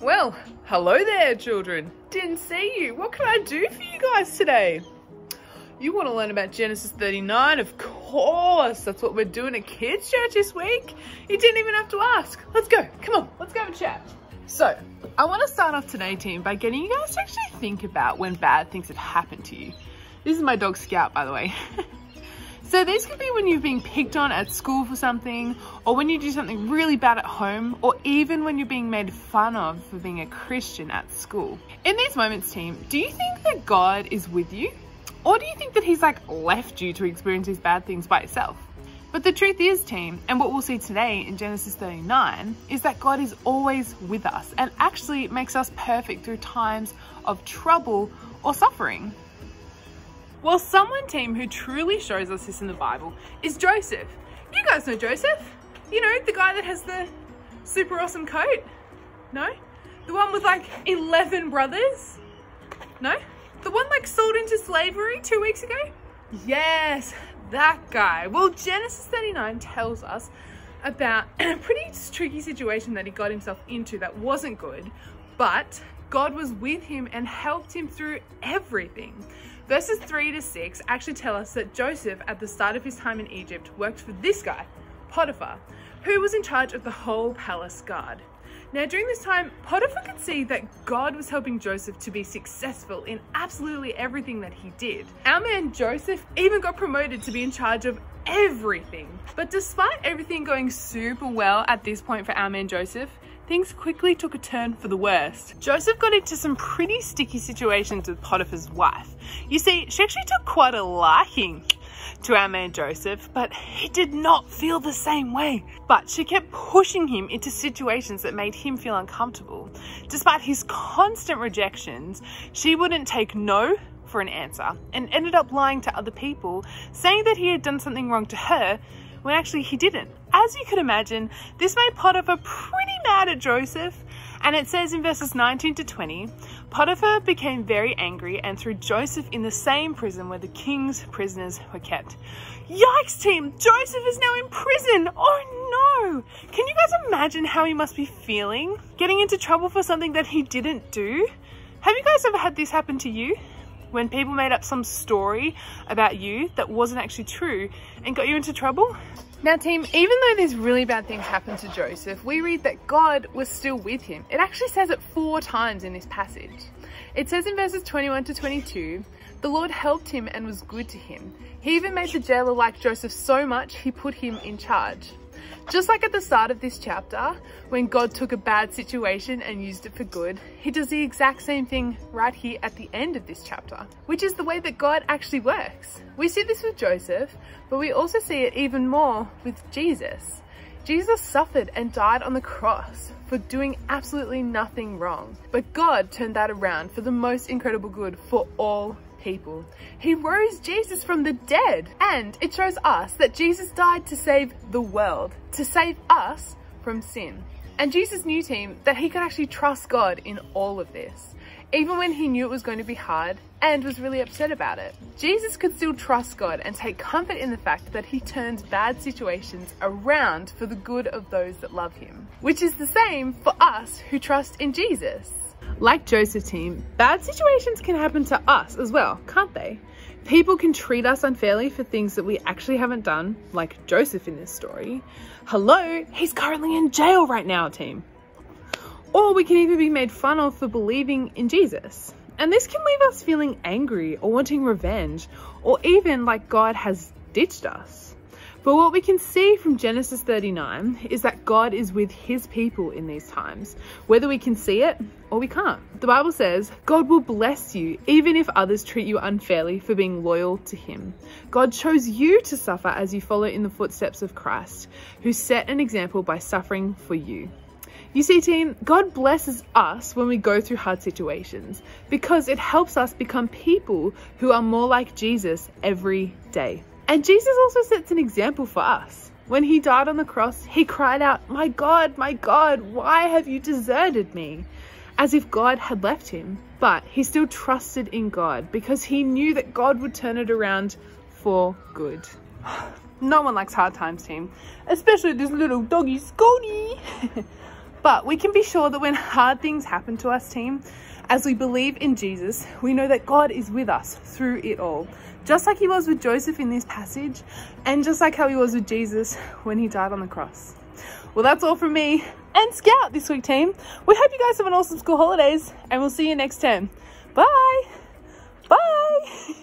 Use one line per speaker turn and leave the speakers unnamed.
Well, hello there, children. Didn't see you. What can I do for you guys today? You want to learn about Genesis 39? Of course. That's what we're doing at Kids Church this week. You didn't even have to ask. Let's go. Come on, let's go have a chat. So, I want to start off today, team, by getting you guys to actually think about when bad things have happened to you. This is my dog Scout, by the way. So these could be when you've been picked on at school for something, or when you do something really bad at home, or even when you're being made fun of for being a Christian at school. In these moments, team, do you think that God is with you? Or do you think that he's like left you to experience these bad things by yourself? But the truth is, team, and what we'll see today in Genesis 39, is that God is always with us and actually makes us perfect through times of trouble or suffering. Well, someone, team, who truly shows us this in the Bible is Joseph. You guys know Joseph? You know, the guy that has the super awesome coat? No? The one with like 11 brothers? No? The one like sold into slavery 2 weeks ago? Yes, that guy. Well, Genesis 39 tells us about a pretty tricky situation that he got himself into that wasn't good, but God was with him and helped him through everything. Verses 3 to 6 actually tell us that Joseph, at the start of his time in Egypt, worked for this guy, Potiphar, who was in charge of the whole palace guard. Now, during this time, Potiphar could see that God was helping Joseph to be successful in absolutely everything that he did. Our man Joseph even got promoted to be in charge of everything. But despite everything going super well at this point for our man Joseph, things quickly took a turn for the worst. Joseph got into some pretty sticky situations with Potiphar's wife. You see, she actually took quite a liking to our man Joseph, but he did not feel the same way. But she kept pushing him into situations that made him feel uncomfortable. Despite his constant rejections, she wouldn't take no for an answer and ended up lying to other people, saying that he had done something wrong to her when actually he didn't. As you could imagine, this made Potiphar pretty mad at Joseph, and it says in verses 19 to 20, Potiphar became very angry and threw Joseph in the same prison where the king's prisoners were kept. Yikes, team! Joseph is now in prison! Oh no! Can you guys imagine how he must be feeling? Getting into trouble for something that he didn't do? Have you guys ever had this happen to you? When people made up some story about you that wasn't actually true and got you into trouble? Now, team, even though these really bad things happened to Joseph, we read that God was still with him. It actually says it 4 times in this passage. It says in verses 21 to 22, the Lord helped him and was good to him. He even made the jailer like Joseph so much, he put him in charge. Just like at the start of this chapter, when God took a bad situation and used it for good, he does the exact same thing right here at the end of this chapter, which is the way that God actually works. We see this with Joseph, but we also see it even more with Jesus. Jesus suffered and died on the cross for doing absolutely nothing wrong, but God turned that around for the most incredible good for all people. He rose Jesus from the dead, and it shows us that Jesus died to save the world, to save us from sin. And Jesus knew, team, that he could actually trust God in all of this, even when he knew it was going to be hard and was really upset about it. Jesus could still trust God and take comfort in the fact that he turns bad situations around for the good of those that love him, which is the same for us who trust in Jesus. Like Joseph, team, bad situations can happen to us as well, can't they? People can treat us unfairly for things that we actually haven't done, like Joseph in this story. Hello, he's currently in jail right now, team. Or we can even be made fun of for believing in Jesus. And this can leave us feeling angry or wanting revenge, or even like God has ditched us. But what we can see from Genesis 39 is that God is with his people in these times, whether we can see it or we can't. The Bible says, God will bless you even if others treat you unfairly for being loyal to him. God chose you to suffer as you follow in the footsteps of Christ, who set an example by suffering for you. You see, team, God blesses us when we go through hard situations because it helps us become people who are more like Jesus every day. And Jesus also sets an example for us. When he died on the cross, he cried out, my God, why have you deserted me? As if God had left him. But he still trusted in God because he knew that God would turn it around for good. No one likes hard times, team, especially this little doggy Scotty. But we can be sure that when hard things happen to us, team, as we believe in Jesus, we know that God is with us through it all. Just like he was with Joseph in this passage, and just like how he was with Jesus when he died on the cross. Well, that's all from me and Scout this week, team. We hope you guys have an awesome school holidays, and we'll see you next term. Bye. Bye.